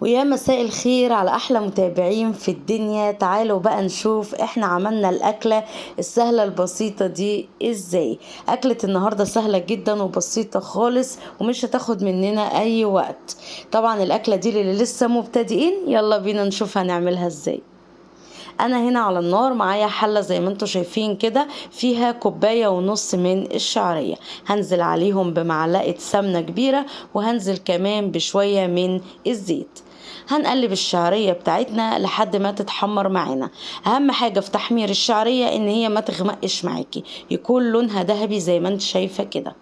ويا مساء الخير على احلى متابعين في الدنيا. تعالوا بقى نشوف احنا عملنا الاكلة السهلة البسيطة دي ازاي. اكلة النهاردة سهلة جدا وبسيطة خالص ومش هتاخد مننا اي وقت. طبعا الاكلة دي اللي لسه مبتدئين يلا بينا نشوف هنعملها ازاي. انا هنا على النار معايا حلة زي ما انتم شايفين كده، فيها كوباية ونص من الشعرية. هنزل عليهم بمعلقة سمنة كبيرة، وهنزل كمان بشوية من الزيت. هنقلب الشعرية بتاعتنا لحد ما تتحمر معانا. اهم حاجة في تحمير الشعرية ان هي ما تغمقش معاكي، يكون لونها ذهبي زي ما انت شايفة كده.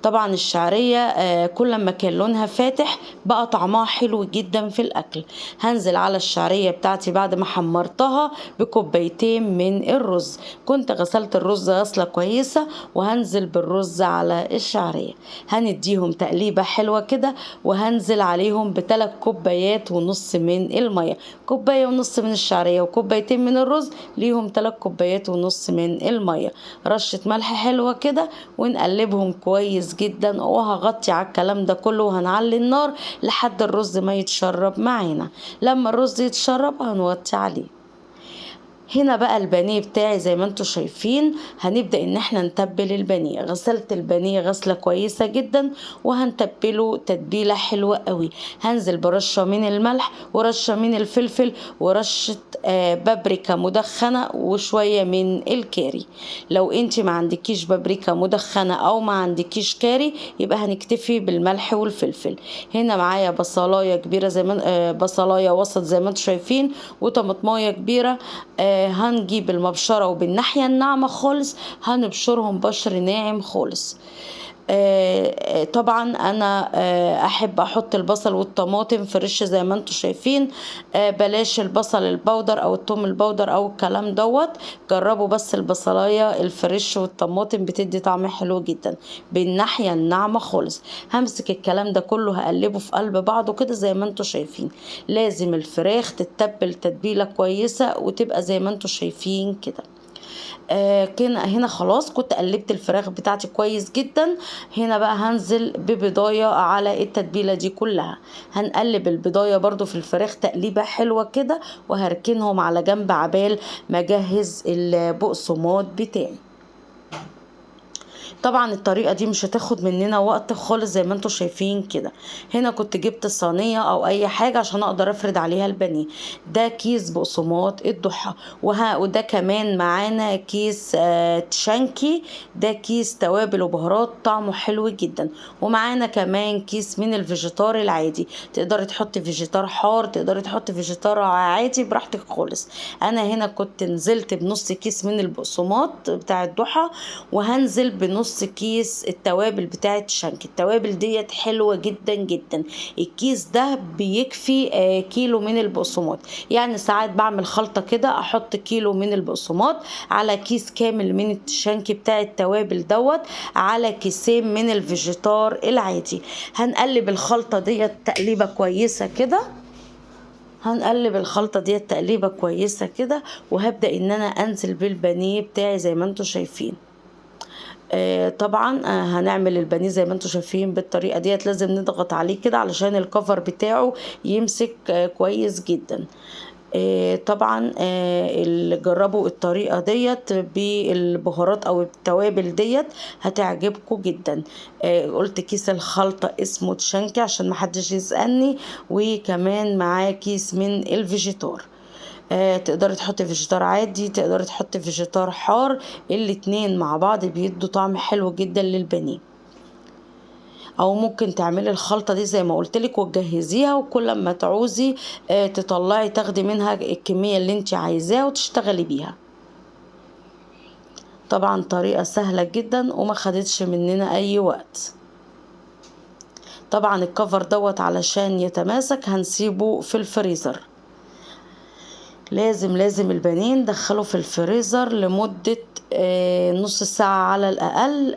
طبعا الشعرية كل ما كان لونها فاتح بقى طعمها حلو جدا في الأكل. هنزل على الشعرية بتاعتي بعد ما حمرتها بكوبايتين من الرز. كنت غسلت الرز غسلة كويسة، وهنزل بالرز على الشعرية. هنديهم تقليبة حلوة كده، وهنزل عليهم ب3 كوبايات ونص من المية. كوباية ونص من الشعرية وكوبايتين من الرز ليهم 3 كوبايات ونص من المية. رشة ملح حلوة كده، ونقلبهم كويس جدا. وهغطي على الكلام ده كله وهنعلي النار لحد الرز ما يتشرب معانا. لما الرز يتشرب هنوطي عليه. هنا بقى البانيه بتاعي زي ما انتم شايفين. هنبدأ ان احنا نتبل البانيه. غسلت البانيه غسلة كويسة جدا، وهنتبله تتبيلة حلوة قوي. هنزل برشة من الملح ورشة من الفلفل ورشة بابريكا مدخنة وشوية من الكاري. لو انت ما عندكيش بابريكا مدخنة او ما عندكيش كاري يبقى هنكتفي بالملح والفلفل. هنا معايا بصلاية كبيرة زي ما بصلاية وسط زي ما انتم شايفين، وطماطماية كبيرة. هنجيب المبشرة وبالناحية الناعمة خالص هنبشرهم بشر ناعم خالص. طبعا انا احب احط البصل والطماطم فريش زي ما انتم شايفين. بلاش البصل البودر او الثوم البودر او الكلام دوت. جربوا بس البصلايه الفريش والطماطم بتدي طعم حلو جدا بالناحيه الناعمه خالص. همسك الكلام ده كله هقلبه في قلب بعضه كده زي ما انتم شايفين. لازم الفراخ تتبل تتبيله كويسه وتبقى زي ما انتم شايفين كده. هنا خلاص كنت قلبت الفراخ بتاعتي كويس جدا. هنا بقى هنزل ببضاية على التتبيلة دي كلها. هنقلب البضاية برضو في الفراخ تقليبة حلوة كده، وهركنهم على جنب عبال ما اجهز البقسماط بتاعي. طبعا الطريقة دي مش هتاخد مننا وقت خالص زي ما انتم شايفين كده. هنا كنت جبت صينية او اي حاجة عشان اقدر افرد عليها البانيه. ده كيس بقسماط الضحى، وده كمان معانا كيس تشانكي. ده كيس توابل وبهارات طعمه حلو جدا. ومعانا كمان كيس من الفيجيتار العادي. تقدري تحطي فيجيتار حار، تقدري تحطي فيجيتار عادي براحتك خالص. انا هنا كنت نزلت بنص كيس من البقسماط بتاع الضحى، وهنزل بنص كيس التوابل بتاعت شنك. التوابل ديت حلوة جدا جدا. الكيس ده بيكفي كيلو من البقسماط. يعني ساعات بعمل خلطة كده احط كيلو من البقسماط على كيس كامل من الشنك بتاع التوابل دوت، على كيسين من الفيجيتار العادي. هنقلب الخلطة ديت تقليبة كويسة كده. هنقلب الخلطة دي تقليبة كويسة كده، وهبدأ ان انا انزل بالبانيه بتاعي زي ما انتم شايفين. طبعا هنعمل البانيه زي ما انتم شايفين بالطريقه ديت. لازم نضغط عليه كده علشان الكفر بتاعه يمسك كويس جدا. طبعا اللي جربوا الطريقه ديت بالبهارات او التوابل ديت هتعجبكم جدا. قلت كيس الخلطه اسمه تشنكي عشان محدش يسالني، وكمان معاه كيس من الفيجيتار. تقدري تحطي فيجيتار عادي، تقدري تحطي فيجيتار حار. الاتنين مع بعض بيدوا طعم حلو جدا للبانيه. او ممكن تعملي الخلطة دي زي ما قلتلك وتجهزيها، وكل ما تعوزي تطلعي تاخدي منها الكمية اللي انت عايزاها وتشتغلي بيها. طبعا طريقة سهلة جدا وما خدتش مننا اي وقت. طبعا الكفر دوت علشان يتماسك هنسيبه في الفريزر. لازم البانيه ندخله في الفريزر لمدة نص ساعة على الأقل.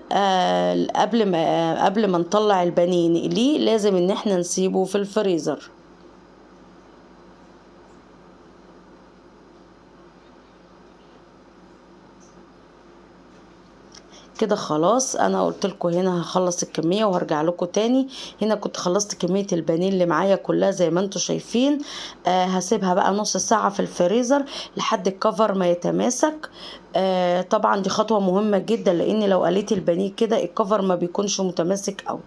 قبل ما نطلع البانيه نقليه لازم ان احنا نسيبه في الفريزر. كده خلاص انا قلت لكم هنا هخلص الكميه وهرجع لكم تاني. هنا كنت خلصت كميه البانيه اللي معايا كلها زي ما انتم شايفين. هسيبها بقى نص ساعه في الفريزر لحد الكفر ما يتماسك. طبعا دي خطوه مهمه جدا، لان لو قليت البانيه كده الكفر ما بيكونش متماسك قوي.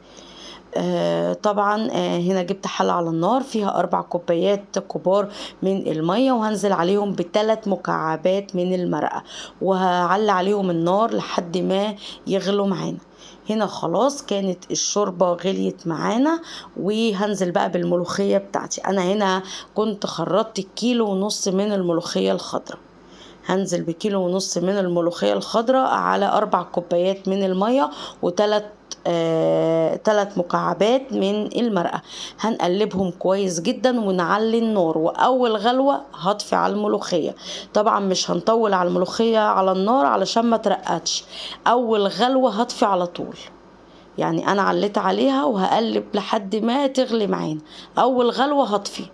طبعا هنا جبت حلة على النار فيها 4 كوبايات كبار من المية، وهنزل عليهم ب3 مكعبات من المرقة، وهعلي عليهم النار لحد ما يغلوا معانا. هنا خلاص كانت الشوربة غليت معانا، وهنزل بقى بالملوخية بتاعتي. انا هنا كنت خرطت 1.5 كيلو من الملوخية الخضراء. هنزل ب1.5 كيلو من الملوخية الخضراء على 4 كوبايات من المية و3 مكعبات من المرقة. هنقلبهم كويس جدا ونعلي النار، واول غلوة هطفي على الملوخية. طبعا مش هنطول على الملوخية على النار علشان ما ترقتش. اول غلوة هطفي على طول، يعني انا عليت عليها وهقلب لحد ما تغلي معانا. اول غلوة هطفي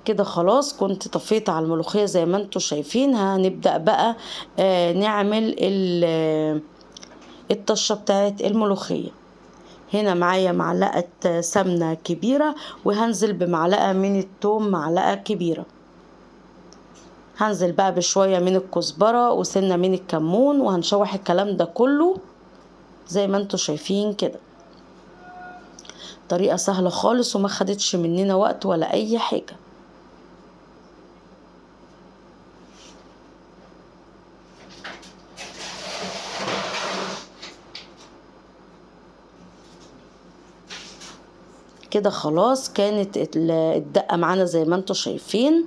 كده خلاص. كنت طفيت على الملوخية زي ما انتوا شايفين. هنبدأ بقى نعمل الطشة بتاعت الملوخية. هنا معايا معلقة سمنة كبيرة، وهنزل بمعلقة من التوم، معلقة كبيرة. هنزل بقى بشوية من الكزبرة وسنة من الكمون، وهنشوح الكلام ده كله زي ما انتوا شايفين كده. طريقة سهلة خالص وما خدتش مننا وقت ولا اي حاجة. كده خلاص كانت الدقة معانا زي ما انتوا شايفين.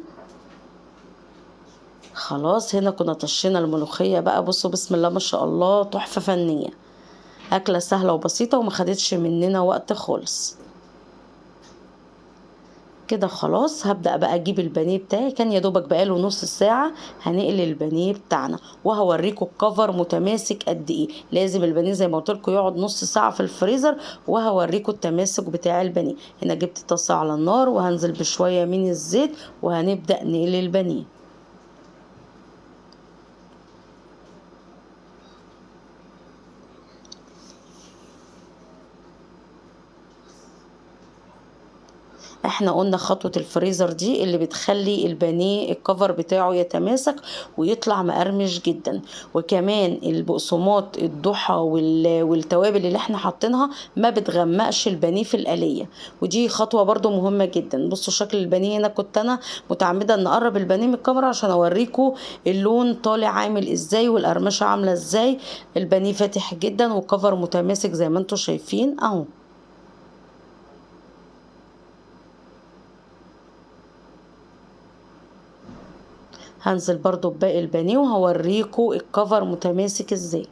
خلاص هنا كنا طشينا الملوخية بقى. بصوا بسم الله ما شاء الله، تحفة فنية. أكلة سهلة وبسيطة وما خدتش مننا وقت خالص. كده خلاص هبدأ بقى اجيب البانيه بتاعي، كان يا دوبك بقاله نص ساعة. هنقل البانيه بتاعنا وهوريكم الكفر متماسك قد ايه. لازم البانيه زي ما قلت لكم يقعد نص ساعة في الفريزر، وهوريكم التماسك بتاع البانيه. هنا جبت طاسة على النار وهنزل بشوية من الزيت، وهنبدأ نقل البانيه. احنا قلنا خطوة الفريزر دي اللي بتخلي البانيه الكفر بتاعه يتماسك ويطلع مقرمش جدا. وكمان البقسماط الضحى والتوابل اللي احنا حاطينها ما بتغمقش البانيه في القلية، ودي خطوة برضو مهمة جدا. بصوا شكل البانيه هنا، كنت انا متعمدة ان اقرب البانيه من الكاميرا عشان اوريكم اللون طالع عامل ازاي والقرمشة عاملة ازاي. البانيه فاتح جدا والكفر متماسك زي ما انتوا شايفين اهو. هنزل برضو بباقي البانيه وهوريكم الكفر متماسك ازاي.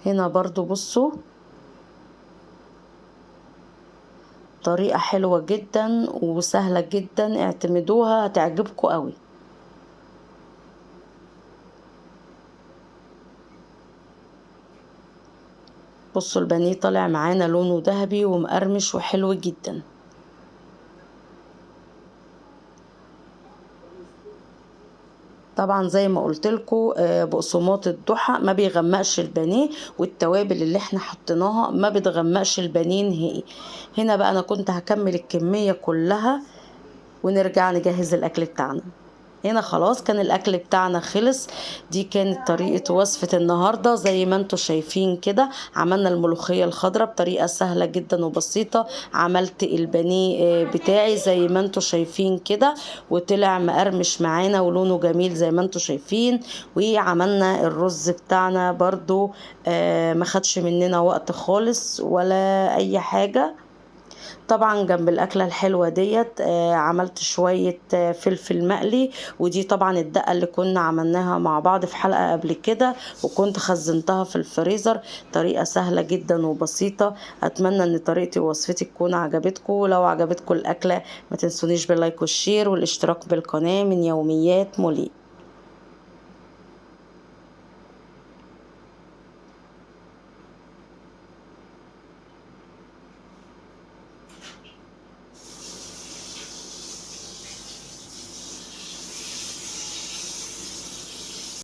هنا برضو بصوا طريقة حلوة جدا وسهلة جدا، اعتمدوها هتعجبكم قوي. بصوا البانيه طالع معانا لونه ذهبي ومقرمش وحلو جدا. طبعا زي ما قلت لكم بقسماط الضحى ما بيغمقش البانيه، والتوابل اللي احنا حطيناها ما بتغمقش البانيه نهائي. هنا بقى انا كنت هكمل الكمية كلها ونرجع نجهز الاكل بتاعنا. هنا خلاص كان الاكل بتاعنا خلص. دي كانت طريقة وصفة النهاردة زي ما انتوا شايفين كده. عملنا الملوخية الخضراء بطريقة سهلة جدا وبسيطة. عملت البانيه بتاعي زي ما انتوا شايفين كده، وطلع مقرمش معانا ولونه جميل زي ما انتوا شايفين. وعملنا الرز بتاعنا برضو ما خدش مننا وقت خالص ولا اي حاجة. طبعا جنب الاكله الحلوه ديت عملت شويه فلفل مقلي، ودي طبعا الدقه اللي كنا عملناها مع بعض في حلقه قبل كده، وكنت خزنتها في الفريزر. طريقه سهله جدا وبسيطه. اتمنى ان طريقتي ووصفتي تكون عجبتكم. لو عجبتكم الاكله ما تنسونيش باللايك والشير والاشتراك بالقناه من يوميات مولي.